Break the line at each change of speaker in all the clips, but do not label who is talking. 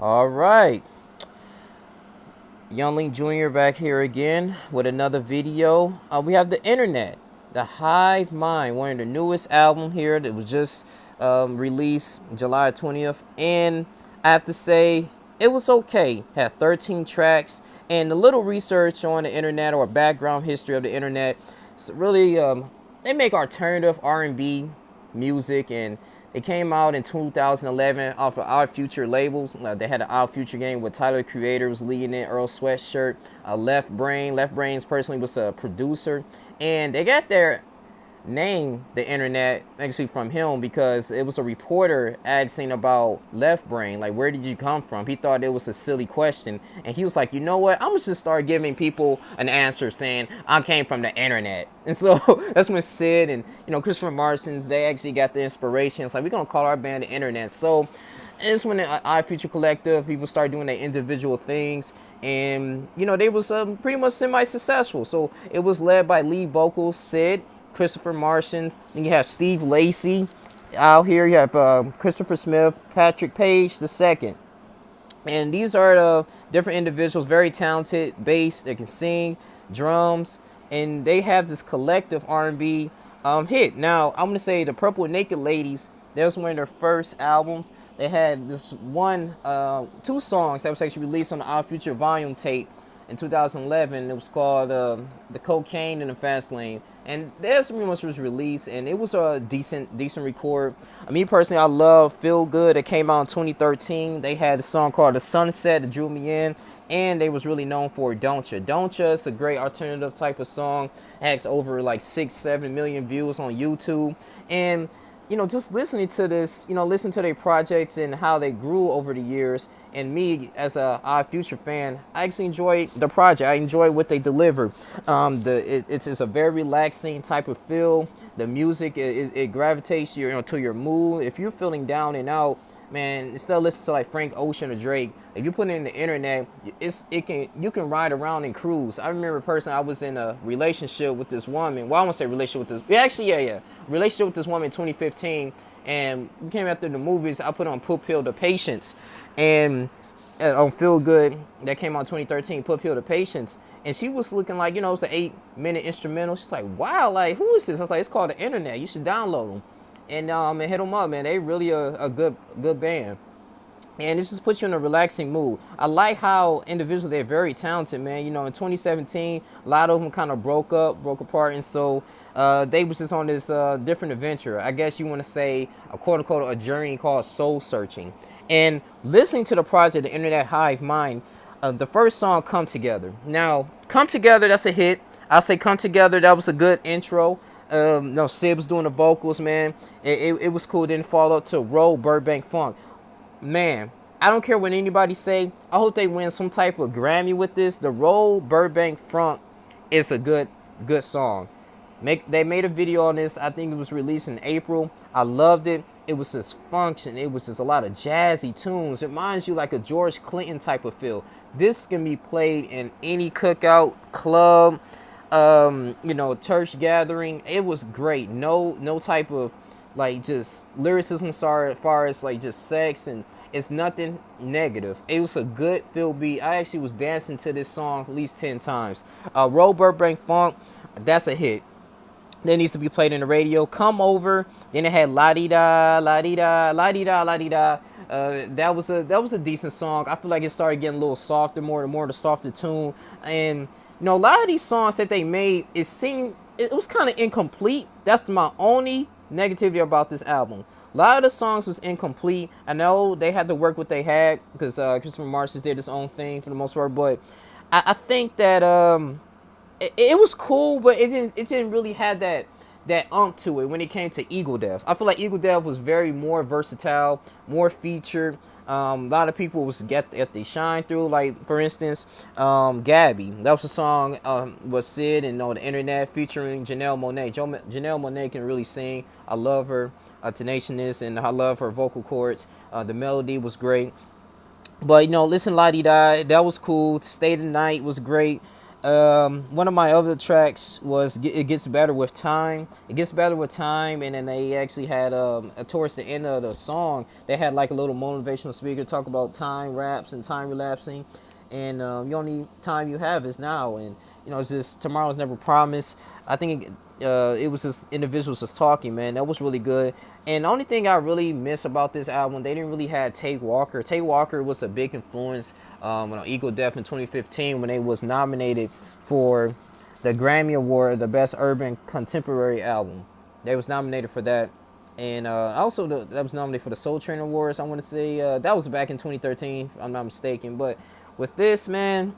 All right, Youngling Jr. back here again with another video. We have the internet, the Hive Mind, one of the newest album here that was just released July 20th. And I have to say, it was okay. Had 13 tracks and a little research on the internet or background history of the internet. It's really, they make alternative R&B music, and it came out in 2011 off of Our Future labels. They had an Our Future game with Tyler the Creator was leading it, Earl Sweatshirt, Left Brain. Left Brains personally was a producer, and they got their name the internet actually from him because it was a reporter asking about Left Brain, like, where did you come from? He thought it was a silly question, and he was like, you know what, I'm gonna just start giving people an answer saying I came from the internet. And so that's when Sid and Christopher Martins, they actually got the inspiration. It's like, we're gonna call our band the internet. So it's when the I Future Collective people start doing their individual things, and they was pretty much semi-successful. So it was led by lead vocals Sid, Christopher Martians, and you have Steve Lacy out here. You have Christopher Smith, Patrick Page the second, and these are the different individuals, very talented, bass, they can sing, drums, and they have this collective R&B hit. Now I'm gonna say the Purple Naked Ladies. That was one of their first albums. They had this two songs that was actually released on the Our Future volume tape in 2011. It was called The Cocaine in the Fast Lane, and that's pretty much was released, and it was a decent record. Me personally, I love Feel Good. It came out in 2013. They had a song called The Sunset that drew me in, and they was really known for Don't Ya. Don't Ya, it's a great alternative type of song. It has over like 6-7 million views on YouTube, and just listening to this, listen to their projects and how they grew over the years. And me, as a Odd Future fan, I actually enjoy the project. I enjoy what they deliver. It's a very relaxing type of feel. The music, it gravitates to your mood. If you're feeling down and out, man, instead of listening to like Frank Ocean or Drake, if you put it in the internet, you can ride around and cruise. I remember personally, I was in a relationship with this woman. Well, I won't say relationship with this. Yeah, actually, yeah. Relationship with this woman in 2015, and we came after the movies. I put on Put Pill to Patience, and on Feel Good that came out in 2013. Put Pill to Patience, and she was looking like it's an 8-minute instrumental. She's like, wow, like, who is this? I was like, it's called the internet. You should download them. And hit them up, man. They really a good band, and it just puts you in a relaxing mood. I like how individually they're very talented, man. In 2017, a lot of them kind of broke apart, and so they was just on this different adventure. I guess you want to say a quote unquote a journey called soul searching. And listening to the project, the Internet Hive Mind, the first song, Come Together. Now, Come Together, that's a hit. I'll say Come Together, that was a good intro. No, Sid was doing the vocals, man. It was cool. Didn't fall up to Roll Burbank Funk. Man, I don't care what anybody say. I hope they win some type of Grammy with this. The Roll Burbank Funk is a good song. They made a video on this. I think it was released in April. I loved it. It was just function. It was just a lot of jazzy tunes. It reminds you like a George Clinton type of feel. This can be played in any cookout, club, church gathering. It was great. No type of like just lyricism as far as like just sex, and it's nothing negative. It was a good feel beat. I actually was dancing to this song at least 10 times. Roll Burbank Funk, that's a hit. That needs to be played in the radio. Come Over. Then it had La Di Da, La Di Da, La Di Da, La Di Da. That was a decent song. I feel like it started getting a little softer, more the softer tune. And a lot of these songs that they made, it was kind of incomplete. That's my only negativity about this album. A lot of the songs was incomplete. I know they had to work what they had because Christopher Martins did his own thing for the most part, but I think that it was cool, but it didn't really have that to it when it came to Eagle Death. I feel like Eagle Death was very more versatile, more featured. A lot of people was get if they shine through. Like for instance, Gabby. That was a song was Sid and the internet featuring Janelle Monáe. Janelle Monáe can really sing. I love her tenacious, and I love her vocal cords. The melody was great. But listen, La Di Da, that was cool. Stay the Night was great. One of my other tracks was "It Gets Better with Time." It gets better with time, and then they actually had towards the end of the song, they had like a little motivational speaker talk about time raps and time relapsing, and the only time you have is now, and it's just tomorrow's never promised. I think it was just individuals just talking, man. That was really good. And the only thing I really miss about this album, they didn't really have Tay Walker. Tay Walker was a big influence on Eagle Death in 2015 when they was nominated for the Grammy Award, the Best Urban Contemporary Album. They was nominated for that. And also, that was nominated for the Soul Train Awards. I want to say that was back in 2013, if I'm not mistaken. But with this, man,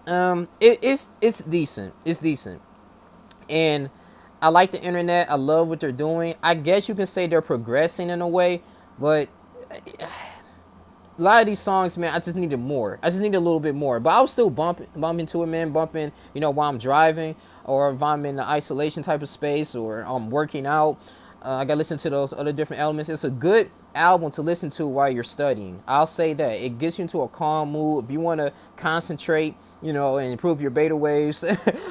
it's decent. It's decent, and I like the internet. I love what they're doing. I guess you can say they're progressing in a way, but a lot of these songs, man, I just needed more. I just needed a little bit more. But I was still bumping to it, man. Bumping, while I'm driving or if I'm in the isolation type of space or I'm working out. I got to listen to those other different elements. It's a good album to listen to while you're studying. I'll say that. It gets you into a calm mood. If you want to concentrate, and improve your beta waves,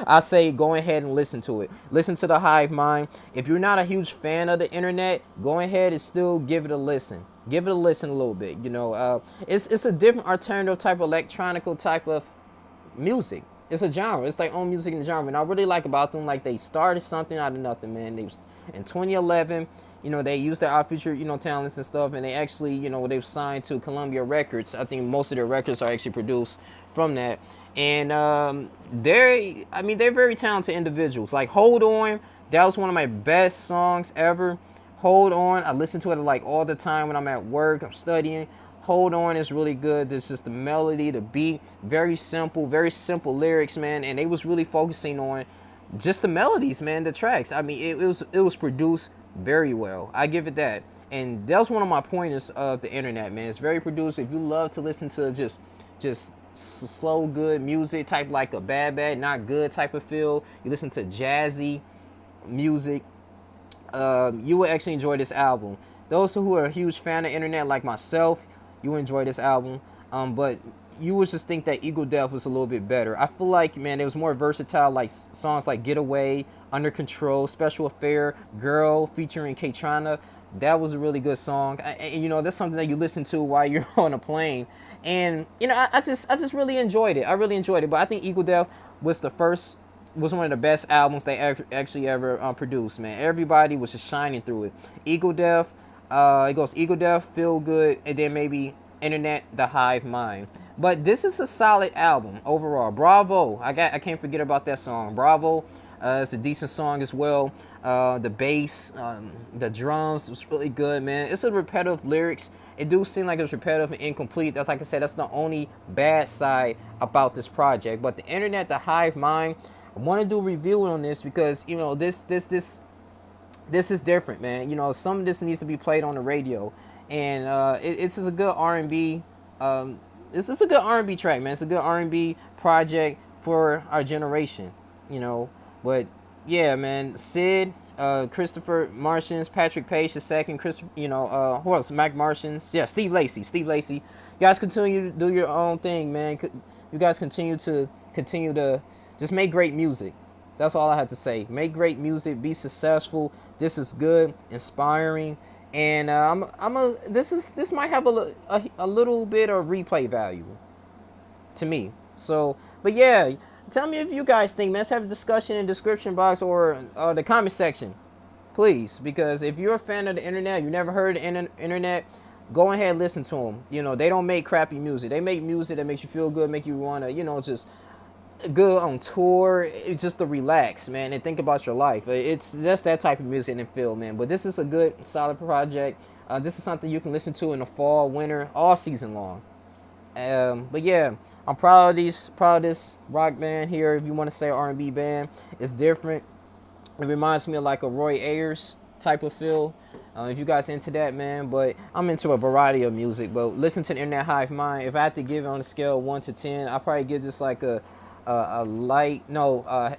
I say go ahead and listen to it. Listen to the Hive Mind. If you're not a huge fan of the internet, go ahead and still give it a listen. Give it a listen a little bit. It's a different alternative type of electronical type of music. It's a genre. It's like own music in the genre. And I really like about them, like they started something out of nothing, man. They was in 2011. They used their Our Future, talents and stuff, and they actually, they were signed to Columbia Records. I think most of their records are actually produced from that. And they're very talented individuals. Like Hold On, that was one of my best songs ever. Hold On, I listen to it like all the time when I'm at work, I'm studying. Hold On is really good. There's just the melody, the beat, very simple lyrics, man. And they was really focusing on just the melodies, man, the tracks. I mean, it was produced very well. I give it that. And that was one of my pointers of the internet, man. It's very produced. If you love to listen to just slow, good music, type like a bad, not good type of feel, you listen to jazzy music, you will actually enjoy this album. Those who are a huge fan of internet like myself, you will enjoy this album. But you would just think that Eagle Death was a little bit better. I feel like, man, it was more versatile, like songs like Get Away, Under Control, Special Affair, Girl featuring K-Trana. That was a really good song. And that's something that you listen to while you're on a plane. And I just really enjoyed it. I really enjoyed it. But I think Eagle Death was one of the best albums they actually ever produced, man. Everybody was just shining through it. Eagle Death, it goes Eagle Death, Feel Good, and then maybe Internet, The Hive Mind. But this is a solid album overall. Bravo. I can't forget about that song. Bravo. It's a decent song as well. The bass, the drums was really good, man. It's a repetitive lyrics. It do seem like it's repetitive and incomplete. That's like I said, that's the only bad side about this project. But the internet, the Hive Mind, I want to do a review on this because this is different, man. Some of this needs to be played on the radio, and it's a good R&B. This is a good R&B track, man. It's a good R&B project for our generation, But yeah, man, Sid, Christopher Martians, Patrick Page the second, Christopher, who else? Mike Martians, yeah, Steve Lacy. You guys continue to do your own thing, man. You guys continue to just make great music. That's all I have to say. Make great music, be successful. This is good, inspiring, and this might have a little bit of replay value to me. So, but yeah, tell me if you guys think, man. Let's have a discussion in the description box or the comment section, please. Because if you're a fan of the internet, you never heard of the internet, go ahead and listen to them. They don't make crappy music. They make music that makes you feel good, make you want to, just good on tour. It's just to relax, man, and think about your life. That's that type of music and feel, man. But this is a good, solid project. This is something you can listen to in the fall, winter, all season long. But yeah, I'm proud of this rock band here. If you want to say R&B band, it's different. It reminds me of like a Roy Ayers type of feel. If you guys into that, man. But I'm into a variety of music. But listen to the Internet Hive Mind. If I had to give it on a scale of 1 to 10, I'll probably give this like a light, no, I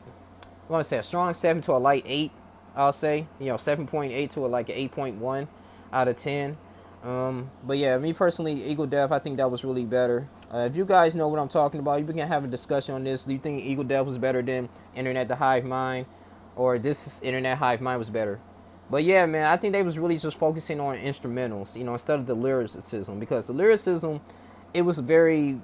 want to say a strong 7 to a light 8. I'll say, 7.8 to like an 8.1 out of 10. But yeah, me personally, Eagle Death, I think that was really better. If you guys know what I'm talking about, you can have a discussion on this. Do you think Eagle Death was better than Internet the Hive Mind, or this Internet Hive Mind was better? But yeah, man, I think they was really just focusing on instrumentals, instead of the lyricism, because the lyricism, it was very,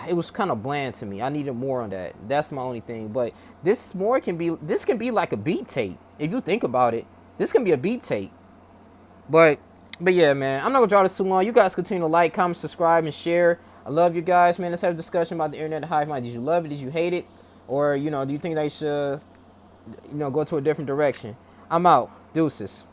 it was kind of bland to me. I needed more on that. That's my only thing. But this can be like a beat tape if you think about it. This can be a beat tape. But but yeah, man, I'm not gonna draw this too long. You guys continue to like, comment, subscribe, and share. I love you guys, man. Let's have a discussion about the Internet Hive Mind. Did you love it? Did you hate it? Or do you think they should go to a different direction? I'm out. Deuces.